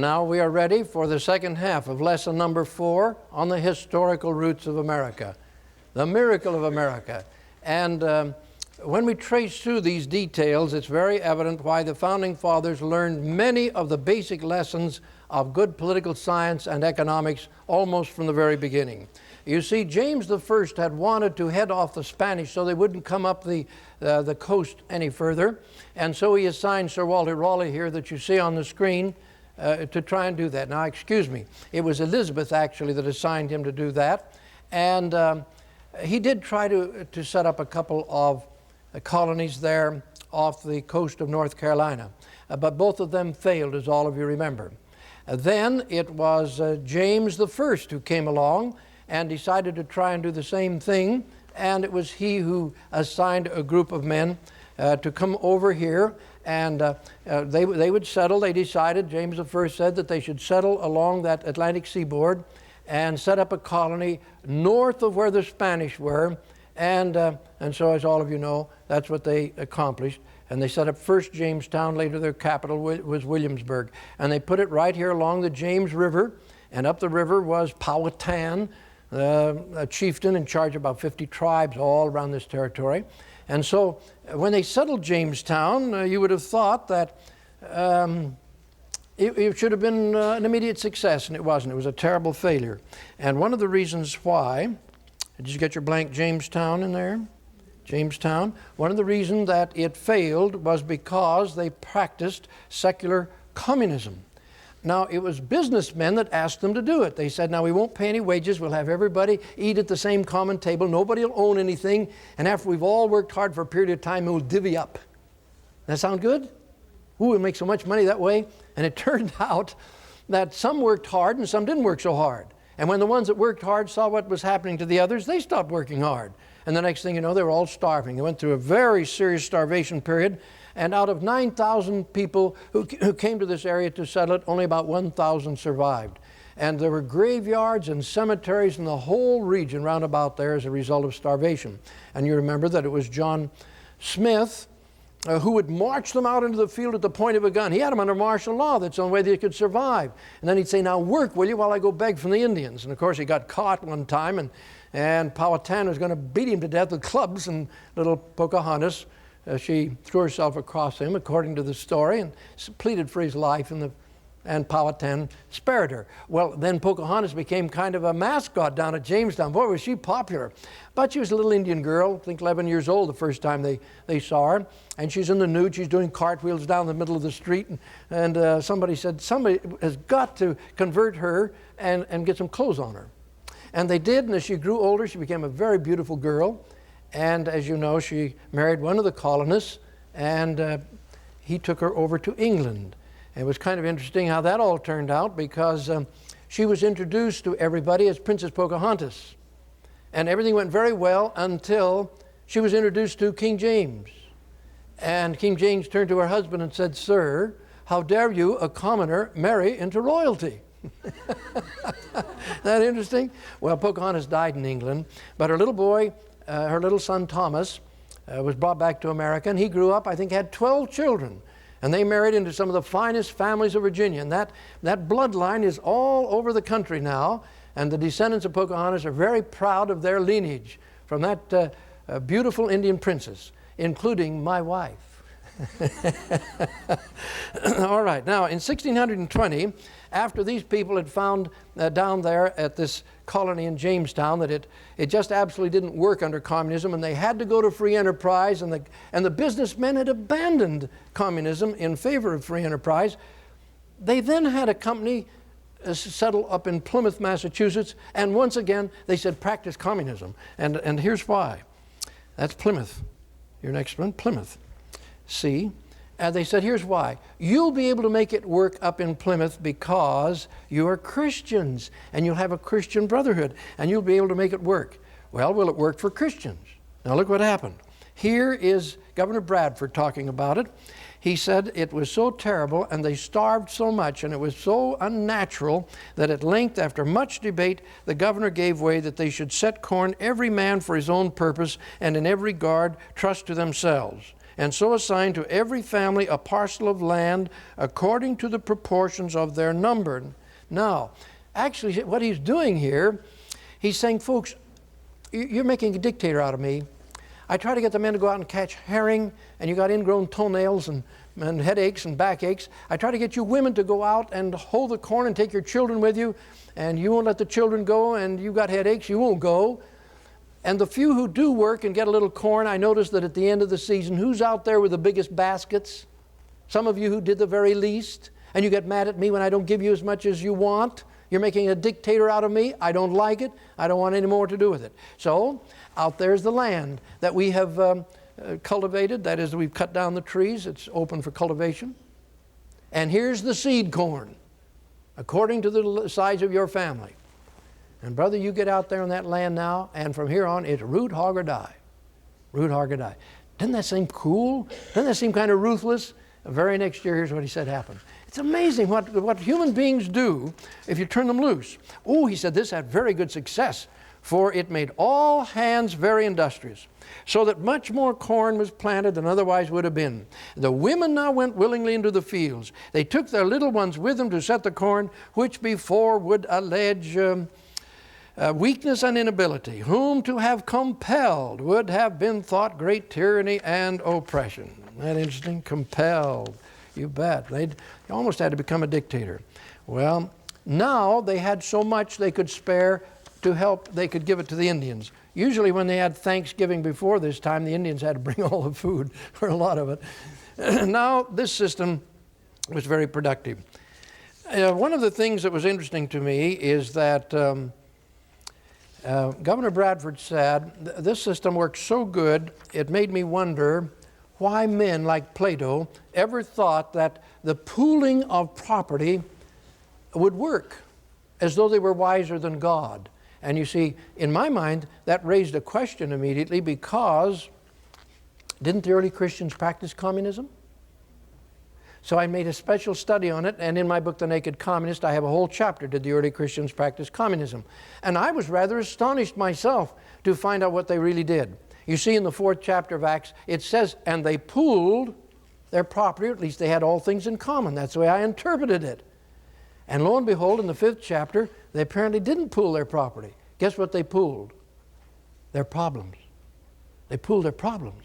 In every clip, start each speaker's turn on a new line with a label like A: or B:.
A: now we are ready for the second half of lesson number 4 on the historical roots of America, the miracle of America. And when we trace through these details, it's very evident why the Founding Fathers learned many of the basic lessons of good political science and economics almost from the very beginning. You see, James I had wanted to head off the Spanish so they wouldn't come up the coast any further. And so he assigned Sir Walter Raleigh here that you see on the screen to try and do that. Now, excuse me, it was Elizabeth actually that assigned him to do that. And he did try to set up a couple of colonies there off the coast of North Carolina. But both of them failed, as all of you remember. Then it was James I who came along and decided to try and do the same thing. And it was he who assigned a group of men to come over here, and they would settle. They decided, James I said, that they should settle along that Atlantic seaboard and set up a colony north of where the Spanish were. And so, as all of you know, that's what they accomplished. And they set up first Jamestown, later their capital was Williamsburg. And they put it right here along the James River, and up the river was Powhatan, a chieftain in charge of about 50 tribes all around this territory. And so when they settled Jamestown, you would have thought that it should have been an immediate success, and it wasn't. It was a terrible failure. And one of the reasons why, did you get your blank Jamestown in there? Jamestown. One of the reasons that it failed was because they practiced secular communism. Now, it was businessmen that asked them to do it. They said, now, we won't pay any wages. We'll have everybody eat at the same common table. Nobody will own anything. And after we've all worked hard for a period of time, we'll divvy up. That sound good? Ooh, we'll make so much money that way. And it turned out that some worked hard and some didn't work so hard. And when the ones that worked hard saw what was happening to the others, they stopped working hard. And the next thing you know, they were all starving. They went through a very serious starvation period. And out of 9,000 people who came to this area to settle it, only about 1,000 survived. And there were graveyards and cemeteries in the whole region round about there as a result of starvation. And you remember that it was John Smith who would march them out into the field at the point of a gun. He had them under martial law. That's the only way they could survive. And then he'd say, now work, will you, while I go beg from the Indians. And of course, he got caught one time, and Powhatan was going to beat him to death with clubs, and little Pocahontas, she threw herself across him, according to the story, and pleaded for his life, and Powhatan spared her. Well, then Pocahontas became kind of a mascot down at Jamestown. Boy, was she popular. But she was a little Indian girl, I think 11 years old the first time they saw her. And she's in the nude, she's doing cartwheels down the middle of the street. And somebody said, somebody has got to convert her and get some clothes on her. And they did, and as she grew older, she became a very beautiful girl. And as you know, she married one of the colonists, and he took her over to England. And it was kind of interesting how that all turned out, because she was introduced to everybody as Princess Pocahontas. And everything went very well until she was introduced to King James. And King James turned to her husband and said, "Sir, how dare you, a commoner, marry into royalty?" That interesting? Well, Pocahontas died in England, but her little boy, her little son Thomas, was brought back to America, and he grew up, I think, had 12 children. And they married into some of the finest families of Virginia. And that bloodline is all over the country now. And the descendants of Pocahontas are very proud of their lineage from that beautiful Indian princess, including my wife. All right, now in 1620, after these people had found down there at this colony in Jamestown that it just absolutely didn't work under communism, and they had to go to free enterprise, and the businessmen had abandoned communism in favor of free enterprise, they then had a company settle up in Plymouth, Massachusetts, and once again they said practice communism, and here's why. That's Plymouth. Your next one, Plymouth. See? And they said, here's why. You'll be able to make it work up in Plymouth because you are Christians, and you'll have a Christian brotherhood, and you'll be able to make it work. Well, it worked for Christians. Now look what happened. Here is Governor Bradford talking about it. He said it was so terrible, and they starved so much, and it was so unnatural that at length, after much debate, the governor gave way that they should set corn every man for his own purpose, and in every guard trust to themselves. and so assigned to every family a parcel of land according to the proportions of their number. Now, actually, what he's doing here, he's saying, folks, you're making a dictator out of me. I try to get the men to go out and catch herring, and you got ingrown toenails and headaches and backaches. I try to get you women to go out and hoe the corn and take your children with you, and you won't let the children go, and you got headaches, you won't go. And the few who do work and get a little corn, I notice that at the end of the season, who's out there with the biggest baskets? Some of you who did the very least, and you get mad at me when I don't give you as much as you want. You're making a dictator out of me. I don't like it. I don't want any more to do with it. So out there's the land that we have cultivated. That is, we've cut down the trees. It's open for cultivation. And here's the seed corn, according to the size of your family. And brother, you get out there on that land now, and from here on, it's root, hog, or die. Root, hog, or die. Doesn't that seem cool? Doesn't that seem kind of ruthless? The very next year, here's what he said happened. It's amazing what human beings do if you turn them loose. Oh, he said this had very good success, for it made all hands very industrious, so that much more corn was planted than otherwise would have been. The women now went willingly into the fields. They took their little ones with them to set the corn, which before would allege weakness and inability, whom to have compelled would have been thought great tyranny and oppression. Isn't that interesting? Compelled. You bet. They almost had to become a dictator. Well, now they had so much they could spare to help, they could give it to the Indians. Usually when they had Thanksgiving before this time, the Indians had to bring all the food, or a lot of it. Now this system was very productive. One of the things that was interesting to me is that Governor Bradford said, this system works so good, it made me wonder why men like Plato ever thought that the pooling of property would work, as though they were wiser than God. And you see, in my mind, that raised a question immediately, because didn't the early Christians practice communism? So I made a special study on it, and in my book, The Naked Communist, I have a whole chapter, Did the Early Christians Practice Communism? And I was rather astonished myself to find out what they really did. You see in the 4th chapter of Acts, it says, and they pooled their property, or at least they had all things in common. That's the way I interpreted it. And lo and behold, in the 5th chapter, they apparently didn't pool their property. Guess what they pooled? Their problems. They pooled their problems.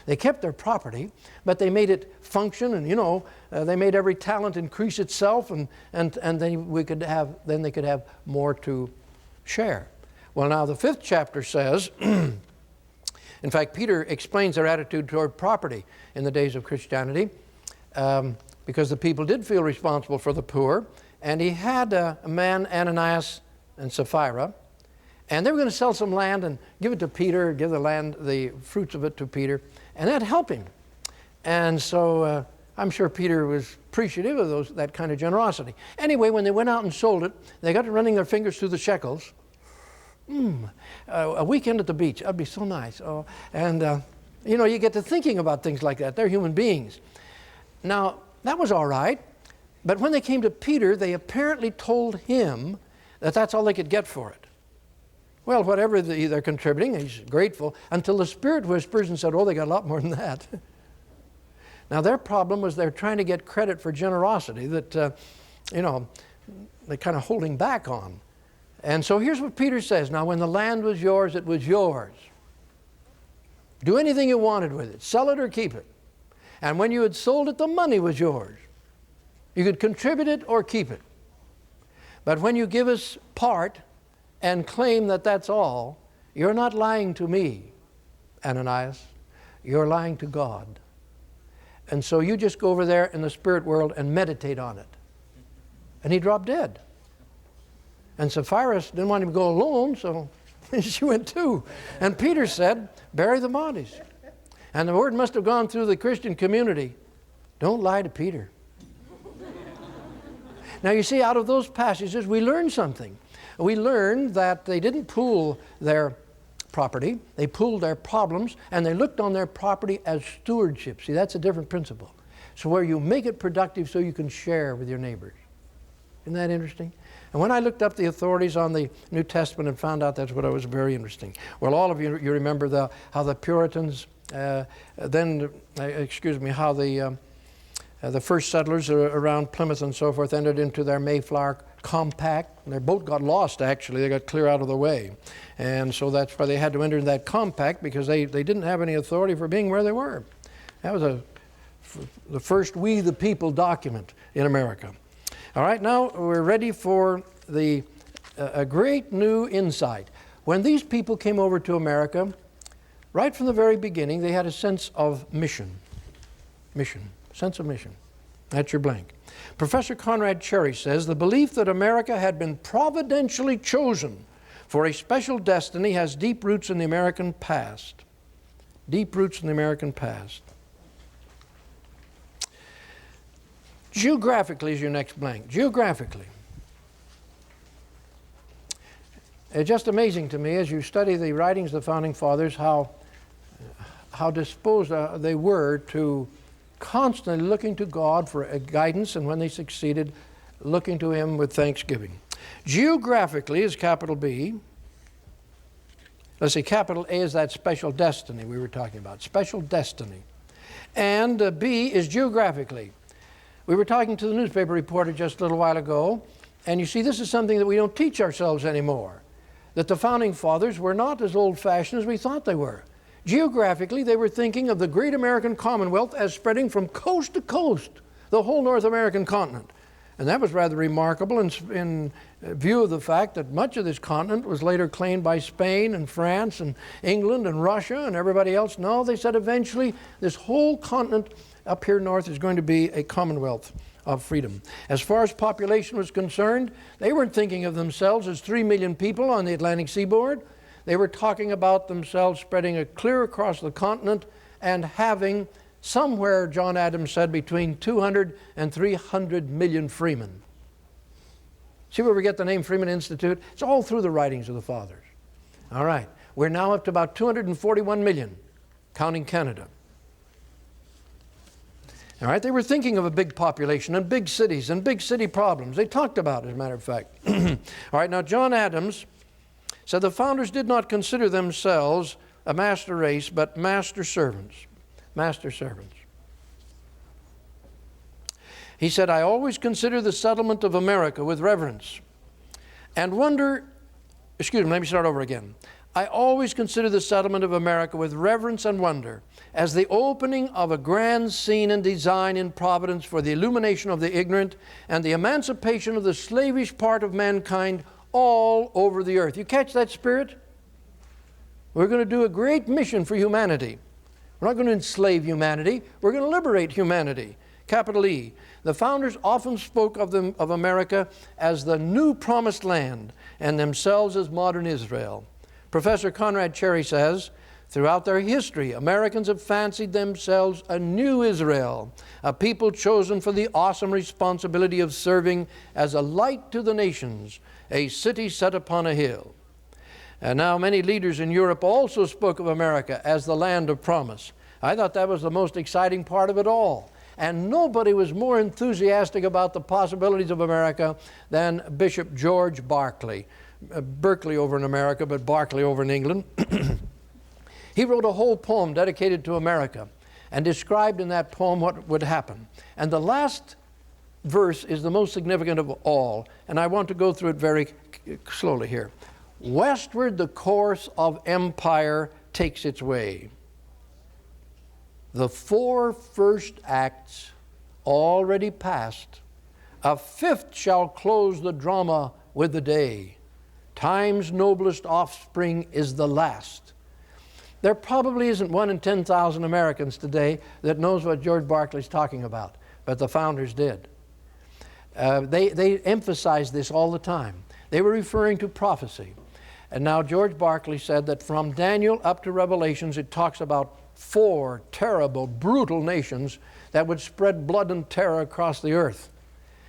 A: They kept their property, but they made it function, and they made every talent increase itself, and then they could have more to share. Well, now the 5th chapter says, in fact, Peter explains their attitude toward property in the days of Christianity, because the people did feel responsible for the poor, and he had a man, Ananias and Sapphira, and they were going to sell some land and give it to Peter, give the land, the fruits of it to Peter, and that'd help him. And so I'm sure Peter was appreciative of that kind of generosity. Anyway, when they went out and sold it, they got to running their fingers through the shekels. A weekend at the beach, that'd be so nice. Oh, and you get to thinking about things like that. They're human beings. Now, that was all right, but when they came to Peter, they apparently told him that that's all they could get for it. Well, whatever they're contributing, he's grateful, until the Spirit whispers and said, oh, they got a lot more than that. Now, their problem was they're trying to get credit for generosity that, they're kind of holding back on. And so here's what Peter says. Now, when the land was yours, it was yours. Do anything you wanted with it. Sell it or keep it. And when you had sold it, the money was yours. You could contribute it or keep it. But when you give us part and claim that that's all, you're not lying to me, Ananias. You're lying to God. And so you just go over there in the spirit world and meditate on it. And he dropped dead. And Sapphira didn't want him to go alone, so she went too. And Peter said, bury the bodies. And the word must have gone through the Christian community. Don't lie to Peter. Now you see, out of those passages, we learn something. We learned that they didn't pool their property, they pooled their problems, and they looked on their property as stewardship. See, that's a different principle. So where you make it productive so you can share with your neighbors. Isn't that interesting? And when I looked up the authorities on the New Testament and found out that's what was very interesting. Well, all of you remember how the Puritans how the first settlers around Plymouth and so forth entered into their Mayflower Compact. Their boat got lost, actually. They got clear out of the way. And so that's why they had to enter that compact, because they didn't have any authority for being where they were. That was the first We the People document in America. All right, now we're ready for a great new insight. When these people came over to America, right from the very beginning, they had a sense of mission. Sense of mission. That's your blank. Professor Conrad Cherry says, the belief that America had been providentially chosen for a special destiny has deep roots in the American past. Deep roots in the American past. Geographically is your next blank. Geographically. It's just amazing to me as you study the writings of the Founding Fathers how disposed they were to constantly looking to God for a guidance, and when they succeeded, looking to Him with thanksgiving. Geographically is capital B. Let's say capital A is that special destiny we were talking about, special destiny. And B is geographically. We were talking to the newspaper reporter just a little while ago, and you see this is something that we don't teach ourselves anymore, that the Founding Fathers were not as old-fashioned as we thought they were. Geographically, they were thinking of the great American Commonwealth as spreading from coast to coast, the whole North American continent. And that was rather remarkable in view of the fact that much of this continent was later claimed by Spain and France and England and Russia and everybody else. No, they said eventually this whole continent up here north is going to be a commonwealth of freedom. As far as population was concerned, they weren't thinking of themselves as 3 million people on the Atlantic seaboard. They were talking about themselves spreading clear across the continent and having somewhere, John Adams said, between 200 and 300 million freemen. See where we get the name Freeman Institute? It's all through the writings of the fathers. All right. We're now up to about 241 million, counting Canada. All right. They were thinking of a big population and big cities and big city problems. They talked about it, as a matter of fact. All right. Now, John Adams said the founders did not consider themselves a master race, but master servants. Master servants. He said, I always consider the settlement of America with reverence and wonder, let me start over again. I always consider the settlement of America with reverence and wonder as the opening of a grand scene and design in providence for the illumination of the ignorant and the emancipation of the slavish part of mankind all over the earth. You catch that spirit? We're going to do a great mission for humanity. We're not going to enslave humanity. We're going to liberate humanity. Capital E. The founders often spoke of America as the new promised land and themselves as modern Israel. Professor Conrad Cherry says, throughout their history, Americans have fancied themselves a new Israel, a people chosen for the awesome responsibility of serving as a light to the nations, a city set upon a hill. And now many leaders in Europe also spoke of America as the land of promise. I thought that was the most exciting part of it all. And nobody was more enthusiastic about the possibilities of America than Bishop George Berkeley. Berkeley over in America, but Berkeley over in England. He wrote a whole poem dedicated to America and described in that poem what would happen. And the last verse is the most significant of all, and I want to go through it very slowly here. Westward the course of empire takes its way. The 4 first acts already past, a 5th shall close the drama with the day. Time's noblest offspring is the last. There probably isn't 1 in 10,000 Americans today that knows what George Berkeley's talking about, but the founders did. They emphasized this all the time. They were referring to prophecy. And now George Berkeley said that from Daniel up to Revelations, it talks about 4 terrible, brutal nations that would spread blood and terror across the earth.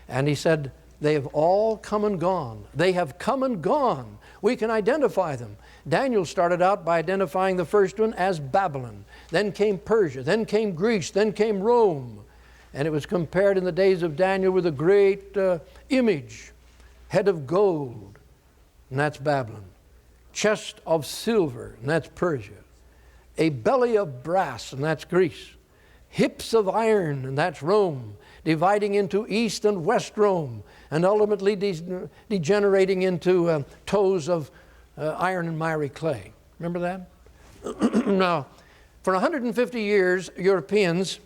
A: And he said, they have all come and gone. They have come and gone. We can identify them. Daniel started out by identifying the first one as Babylon. Then came Persia. Then came Greece. Then came Rome. And it was compared in the days of Daniel with a great image, head of gold, and that's Babylon. Chest of silver, and that's Persia. a belly of brass, and that's Greece, hips of iron, and that's Rome, dividing into East and West Rome, and ultimately degenerating into toes of iron and miry clay. Remember that? Now, for 150 years, Europeans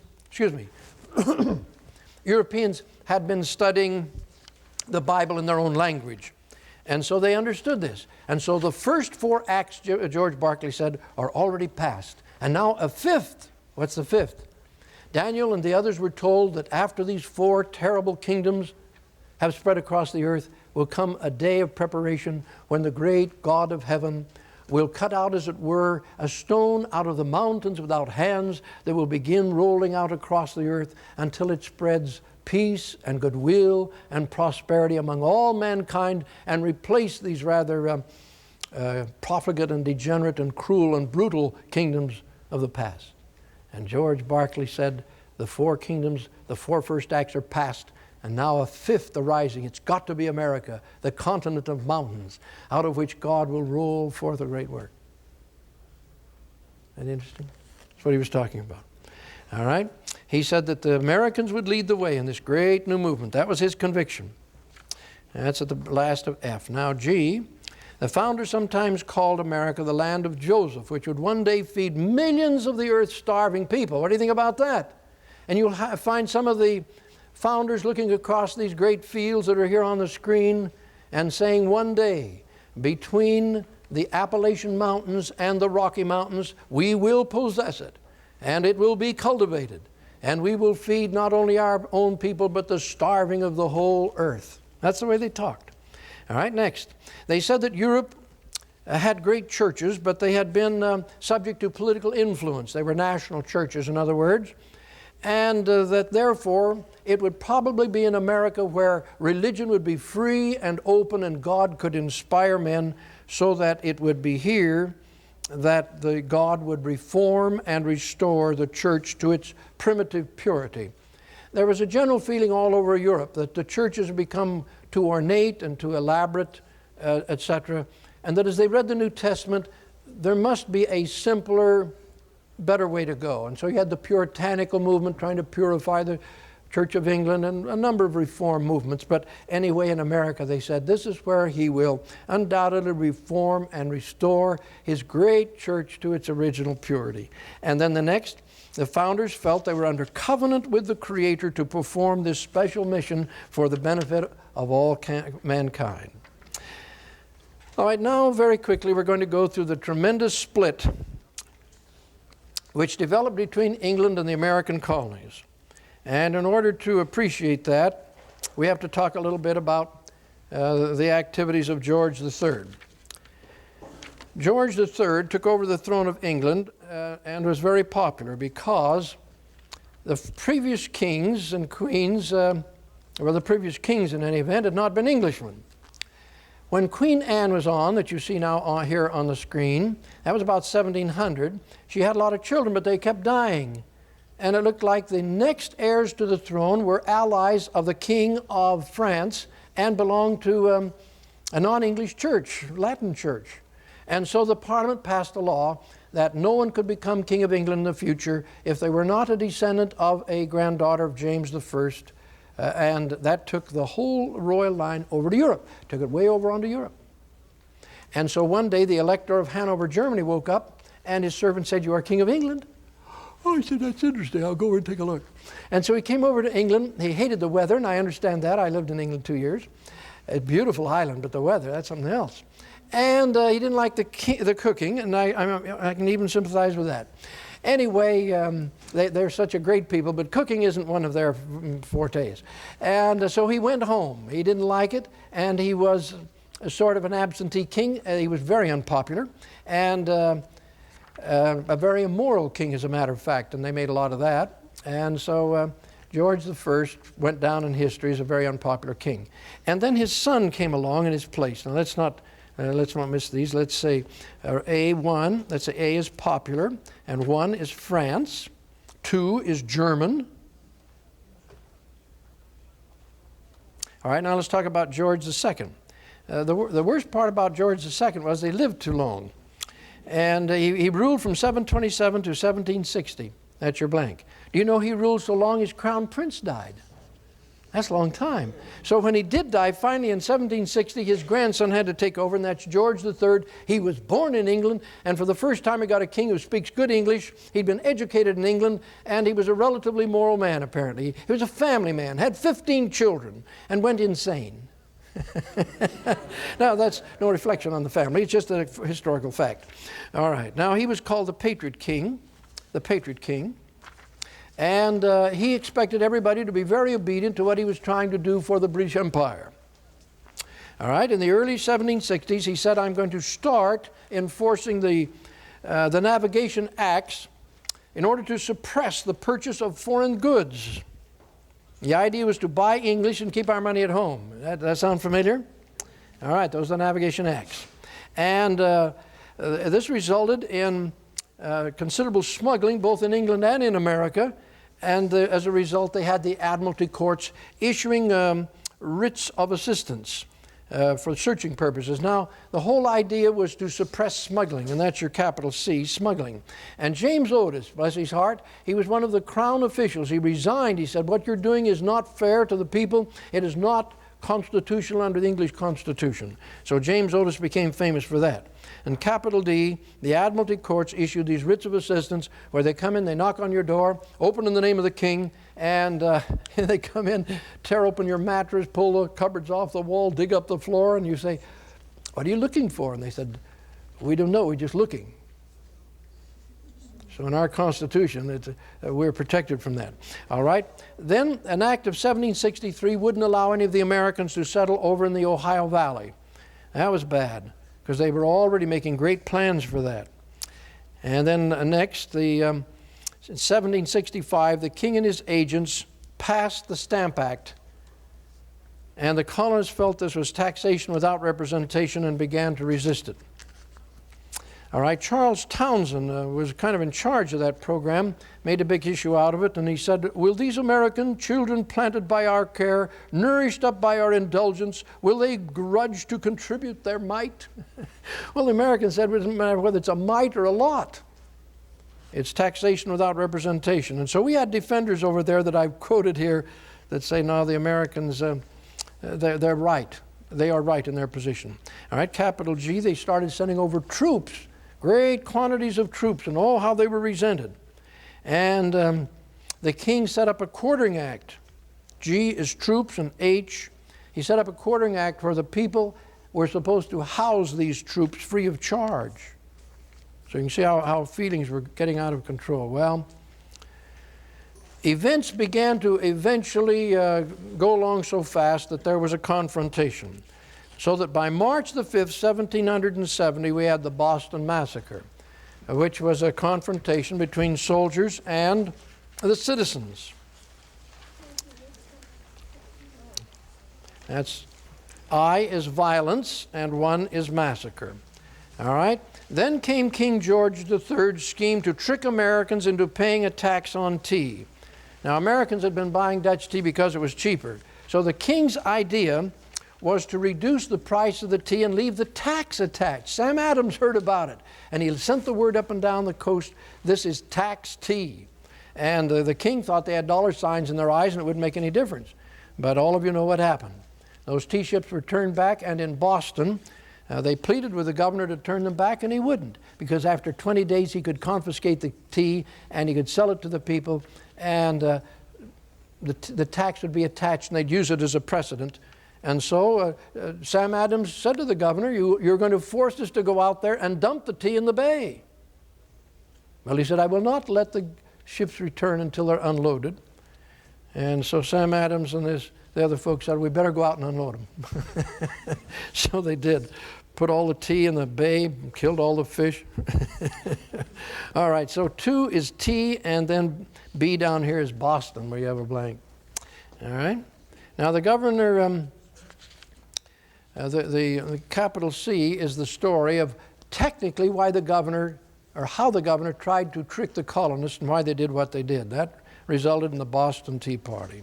A: had been studying the Bible in their own language. And so they understood this. And so the first 4 acts, George Barclay said, are already past. And now a 5th. What's the 5th? Daniel and the others were told that after these 4 terrible kingdoms have spread across the earth will come a day of preparation when the great God of heaven will cut out, as it were, a stone out of the mountains without hands that will begin rolling out across the earth until it spreads peace and goodwill and prosperity among all mankind and replace these rather profligate and degenerate and cruel and brutal kingdoms of the past. And George Barclay said the 4 kingdoms, the 4 first acts are past, and now a 5th arising. It's got to be America, the continent of mountains, out of which God will roll forth a great work. Isn't that interesting? That's what he was talking about. All right? He said that the Americans would lead the way in this great new movement. That was his conviction. And that's at the last of F. Now G, the founder sometimes called America the land of Joseph, which would one day feed millions of the earth's starving people. What do you think about that? And you'll find some of the founders looking across these great fields that are here on the screen and saying one day, between the Appalachian Mountains and the Rocky Mountains, we will possess it, and it will be cultivated, and we will feed not only our own people, but the starving of the whole earth. That's the way they talked. All right, next. They said that Europe had great churches, but they had been subject to political influence. They were national churches, in other words, and that therefore it would probably be in America where religion would be free and open and God could inspire men, so that it would be here that the God would reform and restore the church to its primitive purity. There was a general feeling all over Europe that the churches had become too ornate and too elaborate, etc., and that as they read the New Testament, there must be a simpler, better way to go. And so you had the puritanical movement trying to purify the Church of England and a number of reform movements. But anyway, in America, they said this is where he will undoubtedly reform and restore his great church to its original purity. And then the next, the founders felt they were under covenant with the Creator to perform this special mission for the benefit of all mankind. All right, now very quickly we're going to go through the tremendous split which developed between England and the American colonies. And in order to appreciate that, we have to talk a little bit about the activities of George III. George III took over the throne of England and was very popular because the previous kings and queens, or the previous kings in any event, had not been Englishmen. When Queen Anne was on, that you see now here on the screen, that was about 1700, she had a lot of children, but they kept dying. And it looked like the next heirs to the throne were allies of the King of France and belonged to a non-English church, Latin church. And so the Parliament passed a law that no one could become King of England in the future if they were not a descendant of a granddaughter of James I. And that took the whole royal line over to Europe, took it way over onto Europe. And so one day the Elector of Hanover, Germany woke up and his servant said, "You are King of England?" Oh, he said, "That's interesting. I'll go over and take a look." And so he came over to England. He hated the weather, and I understand that. I lived in England 2 years. A beautiful island, but the weather, that's something else. And he didn't like the cooking, and I can even sympathize with that. Anyway, they're such a great people, but cooking isn't one of their fortes. And so he went home. He didn't like it, and he was a sort of an absentee king. He was very unpopular, and a very immoral king, as a matter of fact, and they made a lot of that. And so George I went down in history as a very unpopular king. And then his son came along in his place. Now let's not miss these. Let's say A1, let's say A is popular, and 1 is France, 2 is German. All right, now let's talk about George II. The worst part about George II was they lived too long. And he ruled from 727 to 1760. That's your blank. Do you know he ruled so long his crown prince died? That's a long time. So when he did die, finally in 1760, his grandson had to take over, and that's George III. He was born in England, and for the first time he got a king who speaks good English. He'd been educated in England, and he was a relatively moral man, apparently. He was a family man, had 15 children, and went insane. Now, that's no reflection on the family. It's just a historical fact. All right. Now, he was called the Patriot King, and he expected everybody to be very obedient to what he was trying to do for the British Empire. All right. In the early 1760s, he said, I'm going to start enforcing the Navigation Acts in order to suppress the purchase of foreign goods. The idea was to buy English and keep our money at home. That sound familiar? All right, those are the Navigation Acts. And this resulted in considerable smuggling both in England and in America. And as a result, they had the Admiralty courts issuing writs of assistance for searching purposes. Now, the whole idea was to suppress smuggling, and that's your capital C, smuggling. And James Otis, bless his heart, he was one of the Crown officials. He resigned. He said, what you're doing is not fair to the people. It is not constitutional under the English Constitution. So James Otis became famous for that. And capital D, the Admiralty courts issued these writs of assistance where they come in, they knock on your door, open in the name of the king, and they come in, tear open your mattress, pull the cupboards off the wall, dig up the floor, and you say, what are you looking for? And they said, we don't know, we're just looking. So in our Constitution, we're protected from that. All right? Then an act of 1763 wouldn't allow any of the Americans to settle over in the Ohio Valley. That was bad, because they were already making great plans for that. And then next, in 1765, the king and his agents passed the Stamp Act, and the colonists felt this was taxation without representation and began to resist it. All right, Charles Townsend was kind of in charge of that program, made a big issue out of it, and he said, will these American children planted by our care, nourished up by our indulgence, will they grudge to contribute their mite? Well, the Americans said, it doesn't matter whether it's a mite or a lot. It's taxation without representation. And so we had defenders over there that I've quoted here that say, no, the Americans, they're right. They are right in their position. All right, capital G, they started sending over troops, great quantities of troops, and oh, how they were resented. And the king set up a quartering act. G is troops, and H, he set up a quartering act where the people were supposed to house these troops free of charge. So you can see how feelings were getting out of control. Well, events began to eventually go along so fast that there was a confrontation. So that by March the 5th, 1770, we had the Boston Massacre, which was a confrontation between soldiers and the citizens. That's I is violence and 1 is massacre. All right? Then came King George III's scheme to trick Americans into paying a tax on tea. Now, Americans had been buying Dutch tea because it was cheaper. So the king's idea was to reduce the price of the tea and leave the tax attached. Sam Adams heard about it, and he sent the word up and down the coast, this is tax tea. And the king thought they had dollar signs in their eyes and it wouldn't make any difference. But all of you know what happened. Those tea ships were turned back, and in Boston, they pleaded with the governor to turn them back, and he wouldn't, because after 20 days he could confiscate the tea and he could sell it to the people, and the tax would be attached, and they'd use it as a precedent. And so Sam Adams said to the governor, you're going to force us to go out there and dump the tea in the bay. Well, he said, I will not let the ships return until they're unloaded. And so Sam Adams and the other folks said, we better go out and unload them. So they did. Put all the tea in the bay, killed all the fish. All right, so 2 is T, and then B down here is Boston, where you have a blank. All right. Now the governor, the capital C is the story of technically why the governor, or how the governor tried to trick the colonists and why they did what they did. That resulted in the Boston Tea Party.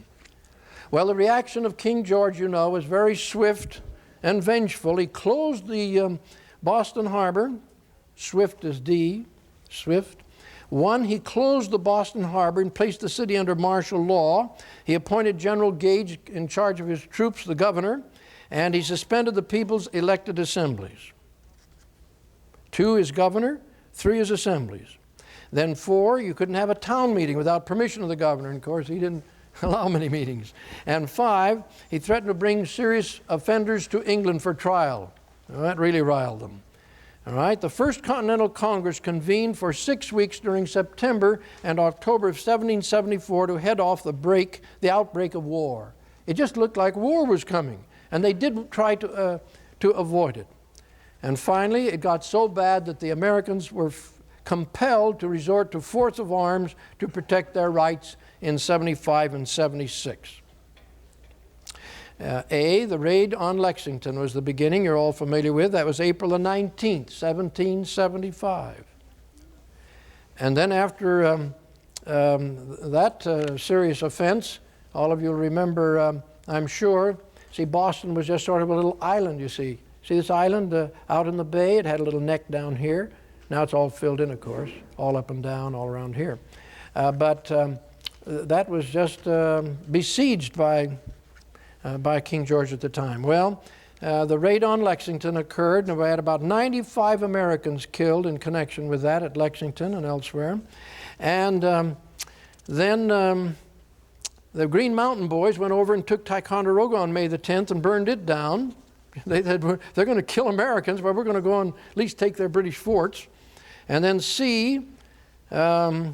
A: Well, the reaction of King George, you know, was very swift and vengeful. He closed the Boston Harbor Swift is D, Swift. 1, he closed the Boston harbor and placed the city under martial law. He appointed General Gage in charge of his troops, the governor, and he suspended the people's elected assemblies. 2 is governor, 3 is assemblies. Then 4, you couldn't have a town meeting without permission of the governor, and of course he didn't allow many meetings. And 5, he threatened to bring serious offenders to England for trial. Now, that really riled them. All right, the First Continental Congress convened for 6 weeks during September and October of 1774 to head off the outbreak of war. It just looked like war was coming, and they did try to avoid it. And finally, it got so bad that the Americans were compelled to resort to force of arms to protect their rights in 75 and 76. The raid on Lexington was the beginning you're all familiar with. That was April the 19th, 1775. And then after that serious offense, all of you will remember, I'm sure, see, Boston was just sort of a little island, you see. See this island out in the bay? It had a little neck down here. Now it's all filled in, of course, all up and down, all around here. But that was just besieged by King George at the time. Well, the raid on Lexington occurred, and we had about 95 Americans killed in connection with that at Lexington and elsewhere. And then the Green Mountain Boys went over and took Ticonderoga on May the 10th and burned it down. They said, they're going to kill Americans, but we're going to go and at least take their British forts. And then C, the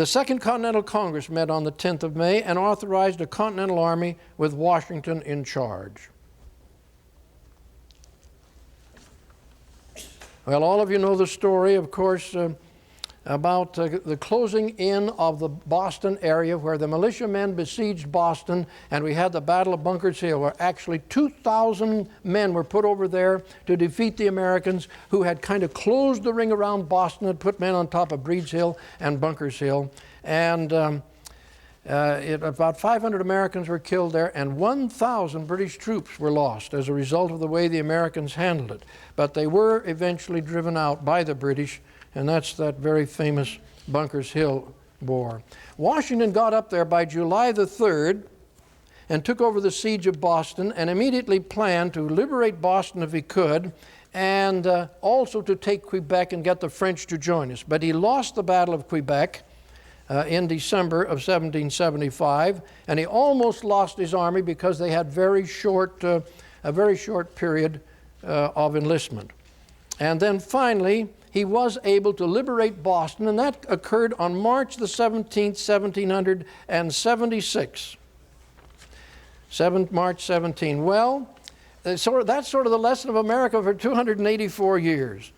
A: Second Continental Congress met on the 10th of May and authorized a Continental Army with Washington in charge. Well, all of you know the story, of course, about the closing in of the Boston area where the militiamen besieged Boston, and we had the Battle of Bunker's Hill, where actually 2,000 men were put over there to defeat the Americans, who had kind of closed the ring around Boston and put men on top of Breed's Hill and Bunker's Hill. And about 500 Americans were killed there, and 1,000 British troops were lost as a result of the way the Americans handled it. But they were eventually driven out by the British, and that's that very famous Bunker's Hill War. Washington got up there by July the 3rd and took over the siege of Boston and immediately planned to liberate Boston if he could, and also to take Quebec and get the French to join us. But he lost the Battle of Quebec in December of 1775, and he almost lost his army because they had a very short period of enlistment. And then finally, he was able to liberate Boston, and that occurred on March the 17th, 1776. March 17. Well, that's sort of the lesson of America for 284 years.